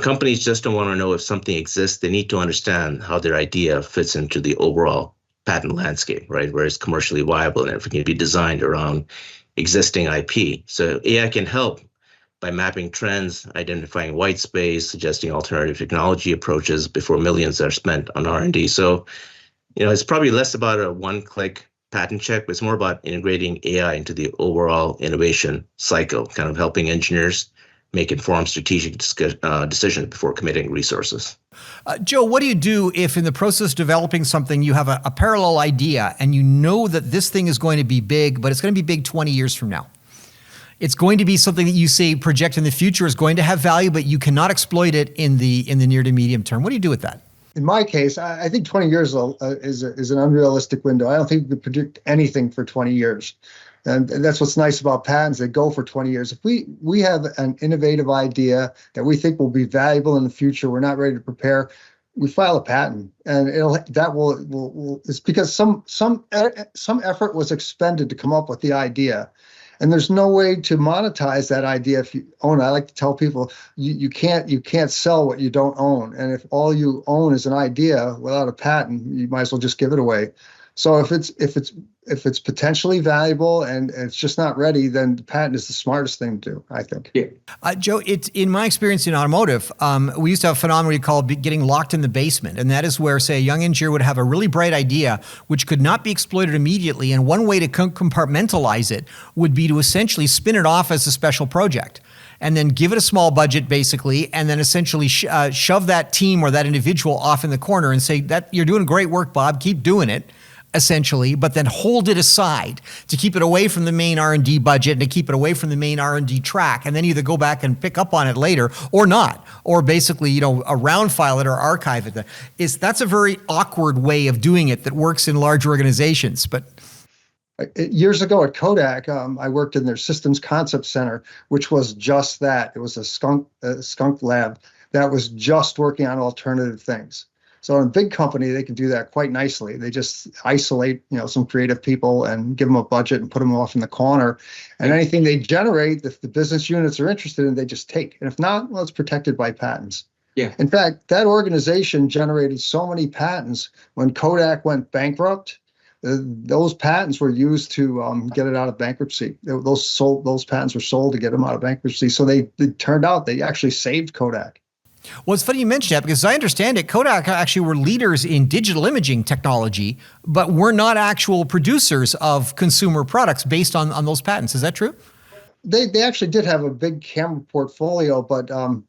companies just don't want to know if something exists. They need to understand how their idea fits into the overall patent landscape, right? Where it's commercially viable and everything can be designed around existing IP. So AI can help by mapping trends, identifying white space, suggesting alternative technology approaches before millions are spent on R&D. So, it's probably less about a one-click patent check, but it's more about integrating AI into the overall innovation cycle, kind of helping engineers make informed strategic decisions before committing resources. Joe, what do you do if in the process of developing something you have a parallel idea and you know that this thing is going to be big, but it's going to be big 20 years from now? It's going to be something that you say project in the future is going to have value, but you cannot exploit it in the near to medium term. What do you do with that? In my case, I think 20 years is an unrealistic window. I don't think we could predict anything for 20 years. And that's what's nice about patents. They go for 20 years. If we have an innovative idea that we think will be valuable in the future, we're not ready to prepare, we file a patent, and it's because some effort was expended to come up with the idea. And there's no way to monetize that idea if you own it. I like to tell people you can't sell what you don't own. And if all you own is an idea without a patent, you might as well just give it away. So if it's potentially valuable and it's just not ready, then the patent is the smartest thing to do, I think. Yeah. Joe, it's in my experience in automotive, we used to have a phenomenon we call getting locked in the basement. And that is where, say, a young engineer would have a really bright idea, which could not be exploited immediately. And one way to compartmentalize it would be to essentially spin it off as a special project, and then give it a small budget, basically, and then essentially shove that team or that individual off in the corner and say, that you're doing great work, Bob, keep doing it, essentially, but then hold it aside to keep it away from the main R&D budget and to keep it away from the main R&D track, and then either go back and pick up on it later or not, or basically, around file it or archive it. That's a very awkward way of doing it that works in large organizations, but years ago at Kodak, I worked in their systems concept center, which was just that. It was a skunk lab that was just working on alternative things. So in a big company, they can do that quite nicely. They just isolate, some creative people and give them a budget and put them off in the corner. And anything they generate, if the business units are interested in, they just take. And if not, well, it's protected by patents. Yeah. In fact, that organization generated so many patents when Kodak went bankrupt. Those patents were used to get it out of bankruptcy. Those patents were sold to get them out of bankruptcy. So it turned out they actually saved Kodak. Well, it's funny you mentioned that, because as I understand it, Kodak actually were leaders in digital imaging technology, but were not actual producers of consumer products based on those patents. Is that true? They actually did have a big camera portfolio, but one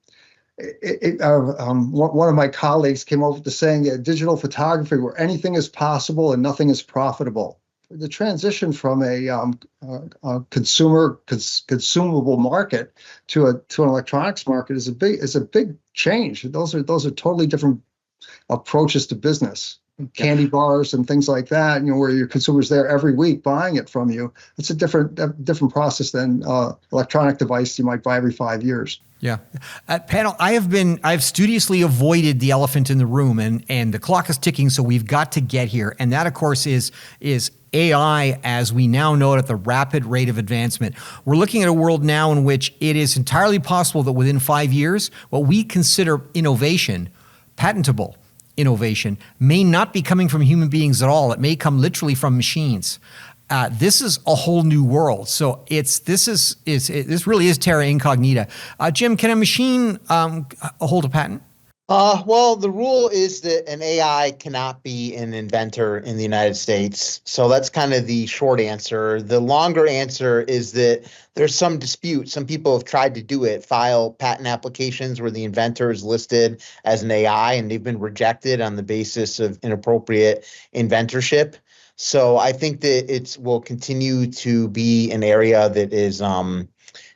of my colleagues came up with the saying, digital photography, where anything is possible and nothing is profitable. The transition from a consumable market to an electronics market is a big change. Those are totally different approaches to business. Candy bars and things like that, where your consumer's there every week buying it from you. It's a different process than electronic device you might buy every 5 years. Yeah. Panel, I've studiously avoided the elephant in the room, and the clock is ticking, so we've got to get here. And that, of course, is AI as we now know it at the rapid rate of advancement. We're looking at a world now in which it is entirely possible that within 5 years, what we consider innovation, patentable innovation may not be coming from human beings at all. It may come literally from machines. This is a whole new world. So this really is terra incognita. Jim, can a machine hold a patent? Well, the rule is that an AI cannot be an inventor in the United States. So that's kind of the short answer. The longer answer is that there's some dispute. Some people have tried to do it, file patent applications where the inventor is listed as an AI, and they've been rejected on the basis of inappropriate inventorship. So I think that it will continue to be an area that is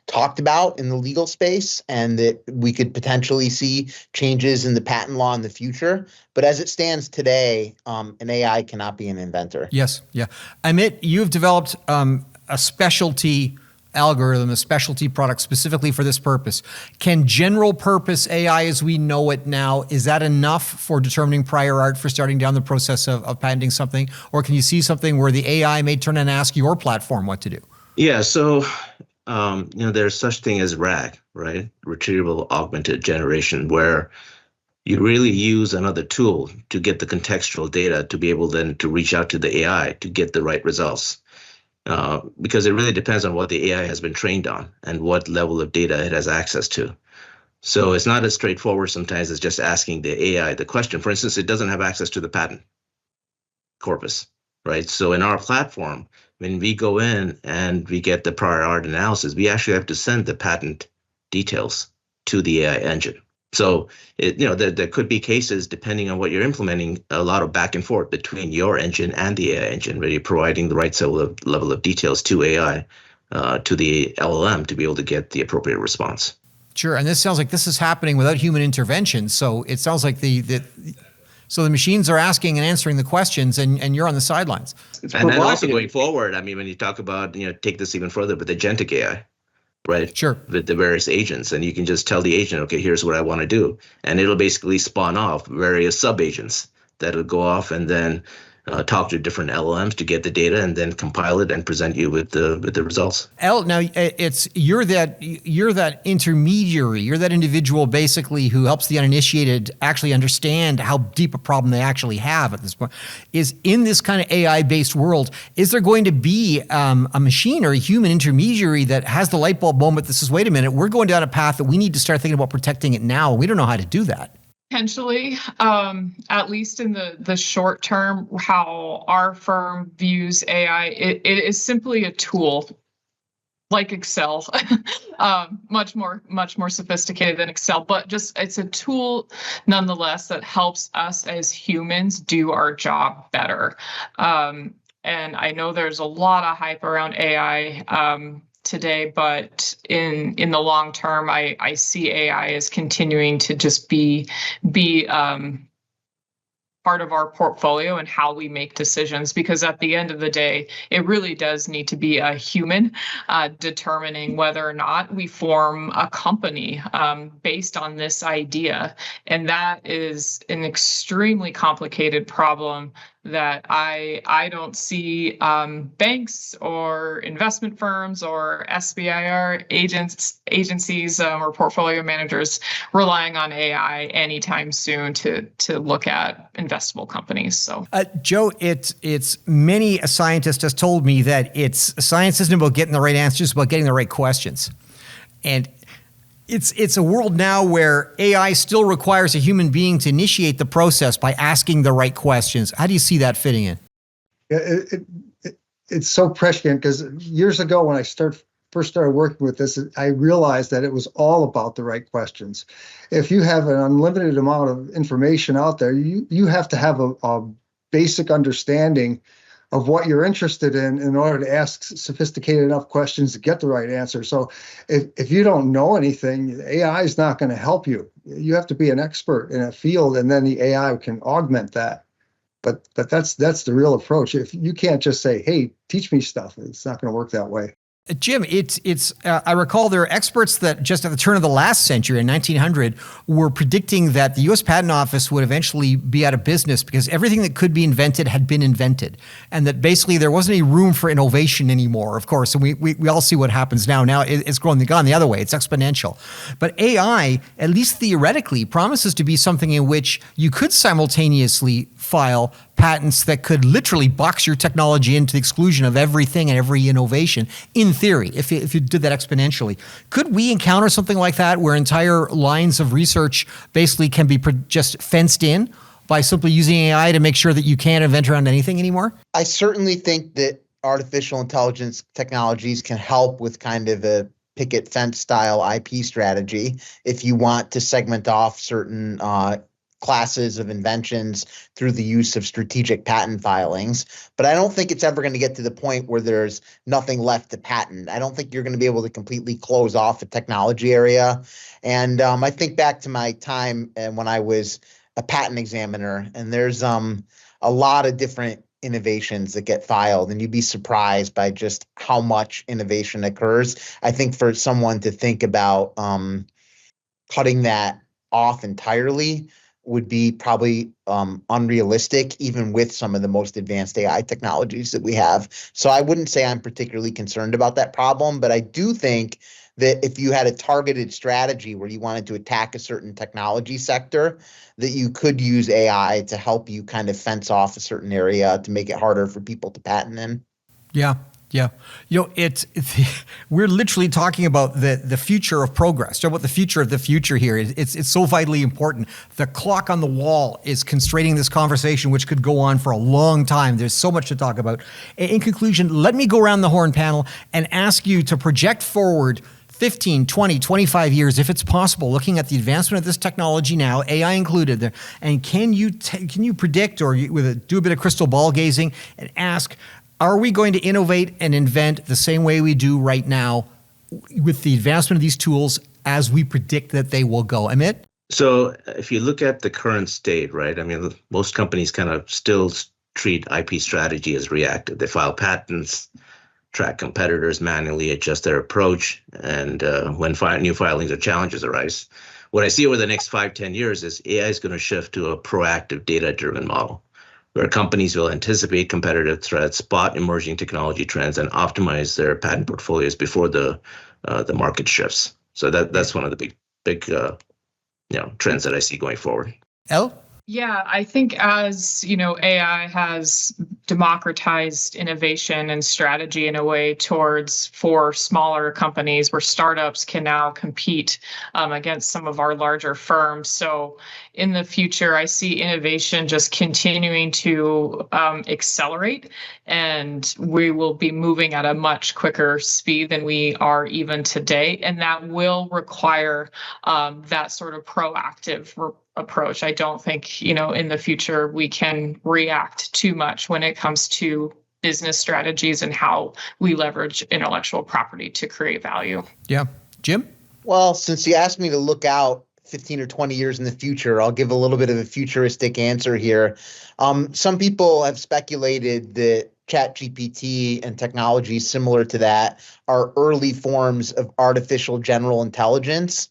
talked about in the legal space, and that we could potentially see changes in the patent law in the future. But as it stands today, an AI cannot be an inventor. Yes, yeah. Amit, you've developed a specialty algorithm, a specialty product specifically for this purpose. Can general purpose AI as we know it now, is that enough for determining prior art for starting down the process of patenting something? Or can you see something where the AI may turn and ask your platform what to do? Yeah, so there's such thing as RAG, right? Retrieval Augmented Generation, where you really use another tool to get the contextual data to be able then to reach out to the AI to get the right results. Because it really depends on what the AI has been trained on and what level of data it has access to. So it's not as straightforward sometimes as just asking the AI the question. For instance, it doesn't have access to the patent corpus, right? So in our platform, when we go in and we get the prior art analysis, we actually have to send the patent details to the AI engine. So there could be cases, depending on what you're implementing, a lot of back and forth between your engine and the AI engine, where you're providing the right level of details to AI, to the LLM, to be able to get the appropriate response. Sure, and this sounds like this is happening without human intervention. So it sounds like the machines are asking and answering the questions, and you're on the sidelines. And then also going forward, I mean, when you talk about, take this even further with agentic AI, right? Sure. With the various agents, and you can just tell the agent, okay, here's what I want to do. And it'll basically spawn off various sub-agents that'll go off and then talk to different LLMs to get the data and then compile it and present you with the results. Now you're that intermediary, you're that individual basically who helps the uninitiated actually understand how deep a problem they actually have at this point. Is in this kind of AI-based world, is there going to be a machine or a human intermediary that has the light bulb moment that says, wait a minute, we're going down a path that we need to start thinking about protecting it now. We don't know how to do that. Potentially, at least in the short term, how our firm views AI, it is simply a tool like Excel, much more sophisticated than Excel, but just it's a tool nonetheless that helps us as humans do our job better. And I know there's a lot of hype around AI today, but in the long term, I see AI as continuing to just be part of our portfolio and how we make decisions, because at the end of the day, it really does need to be a human determining whether or not we form a company based on this idea. And that is an extremely complicated problem that I don't see banks or investment firms or SBIR agencies or portfolio managers relying on AI anytime soon to look at investable companies. So, Joe, it's many a scientist has told me that science isn't about getting the right answers, it's about getting the right questions, and it's a world now where AI still requires a human being to initiate the process by asking the right questions. How do you see that fitting in? Yeah, it's so prescient, because years ago when I first started working with this, I realized that it was all about the right questions. If you have an unlimited amount of information out there, you have to have a basic understanding of what you're interested in order to ask sophisticated enough questions to get the right answer. So if you don't know anything, AI is not going to help you. You have to be an expert in a field, and then the AI can augment that. But that's the real approach. If you can't just say, hey, teach me stuff, it's not going to work that way. Jim, I recall there are experts that just at the turn of the last century, in 1900, were predicting that the U.S. Patent Office would eventually be out of business because everything that could be invented had been invented, and that basically there wasn't any room for innovation anymore, of course. And we all see what happens now. Now it's gone the other way. It's exponential. But AI, at least theoretically, promises to be something in which you could simultaneously file patents that could literally box your technology into the exclusion of everything and every innovation, in theory, if you did that exponentially. Could we encounter something like that where entire lines of research basically can be just fenced in by simply using AI to make sure that you can't invent around anything anymore? I certainly think that artificial intelligence technologies can help with kind of a picket fence style IP strategy if you want to segment off certain classes of inventions through the use of strategic patent filings. But I don't think it's ever going to get to the point where there's nothing left to patent. I don't think you're going to be able to completely close off a technology area. And I think back to my time and when I was a patent examiner, and there's a lot of different innovations that get filed, and you'd be surprised by just how much innovation occurs. I think for someone to think about cutting that off entirely would be probably unrealistic, even with some of the most advanced AI technologies that we have. So I wouldn't say I'm particularly concerned about that problem, but I do think that if you had a targeted strategy where you wanted to attack a certain technology sector, that you could use AI to help you kind of fence off a certain area to make it harder for people to patent in. Yeah. Yeah. We're literally talking about the future of progress. Talk about the future of the future here. It's so vitally important. The clock on the wall is constraining this conversation, which could go on for a long time. There's so much to talk about. In conclusion, let me go around the horn panel and ask you to project forward 15, 20, 25 years, if it's possible, looking at the advancement of this technology now, AI included there, and can you predict or do a bit of crystal ball gazing and ask, are we going to innovate and invent the same way we do right now with the advancement of these tools as we predict that they will go? Amit? So if you look at the current state, right, I mean, most companies kind of still treat IP strategy as reactive. They file patents, track competitors, manually adjust their approach, and when new filings or challenges arise. What I see over the next 5-10 years is AI is going to shift to a proactive data-driven model, where companies will anticipate competitive threats, spot emerging technology trends, and optimize their patent portfolios before the market shifts. So that's one of the big trends that I see going forward. Elle? Yeah, I think as, AI has democratized innovation and strategy in a way for smaller companies where startups can now compete against some of our larger firms. So in the future, I see innovation just continuing to accelerate, and we will be moving at a much quicker speed than we are even today. And that will require that sort of proactive approach. I don't think, in the future we can react too much when it comes to business strategies and how we leverage intellectual property to create value. Yeah. Jim? Well, since you asked me to look out 15 or 20 years in the future, I'll give a little bit of a futuristic answer here. Some people have speculated that ChatGPT and technologies similar to that are early forms of artificial general intelligence.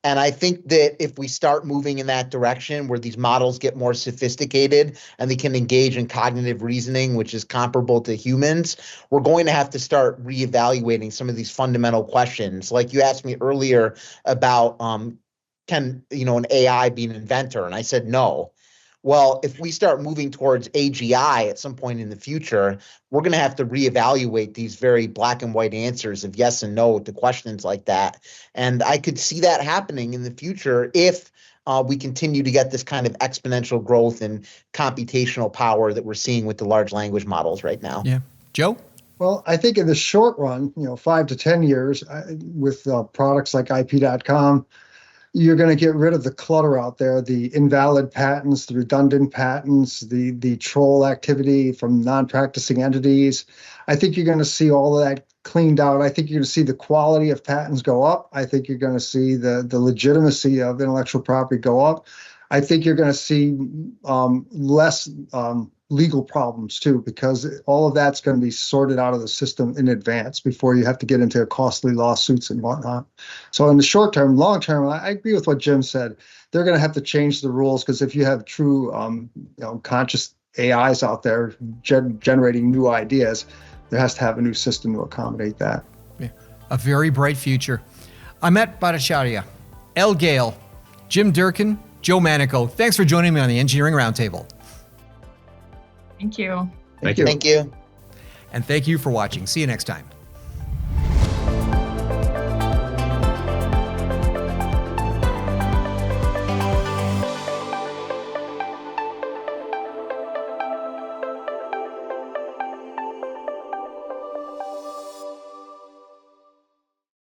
And I think that if we start moving in that direction where these models get more sophisticated and they can engage in cognitive reasoning, which is comparable to humans, we're going to have to start reevaluating some of these fundamental questions. Like you asked me earlier about can an AI be an inventor? And I said no. Well, if we start moving towards AGI at some point in the future, we're going to have to reevaluate these very black and white answers of yes and no to questions like that. And I could see that happening in the future if we continue to get this kind of exponential growth in computational power that we're seeing with the large language models right now. Yeah. Joe? Well, I think in the short run, 5 to 10 years, with products like IP.com, you're going to get rid of the clutter out there, the invalid patents, the redundant patents, the troll activity from non-practicing entities. I think you're going to see all of that cleaned out. I think you're going to see the quality of patents go up. I think you're going to see the legitimacy of intellectual property go up. I think you're going to see less legal problems too, because all of that's going to be sorted out of the system in advance before you have to get into costly lawsuits and whatnot. So in the short term, long term, I agree with what Jim said. They're going to have to change the rules, because if you have true, conscious AIs out there generating new ideas, there has to have a new system to accommodate that. Yeah. A very bright future. Amit Bhattacharya, El Gale, Jim Durkin, Joe Manico. Thanks for joining me on the Engineering Roundtable. Thank you. Thank you. Thank you. And thank you for watching. See you next time.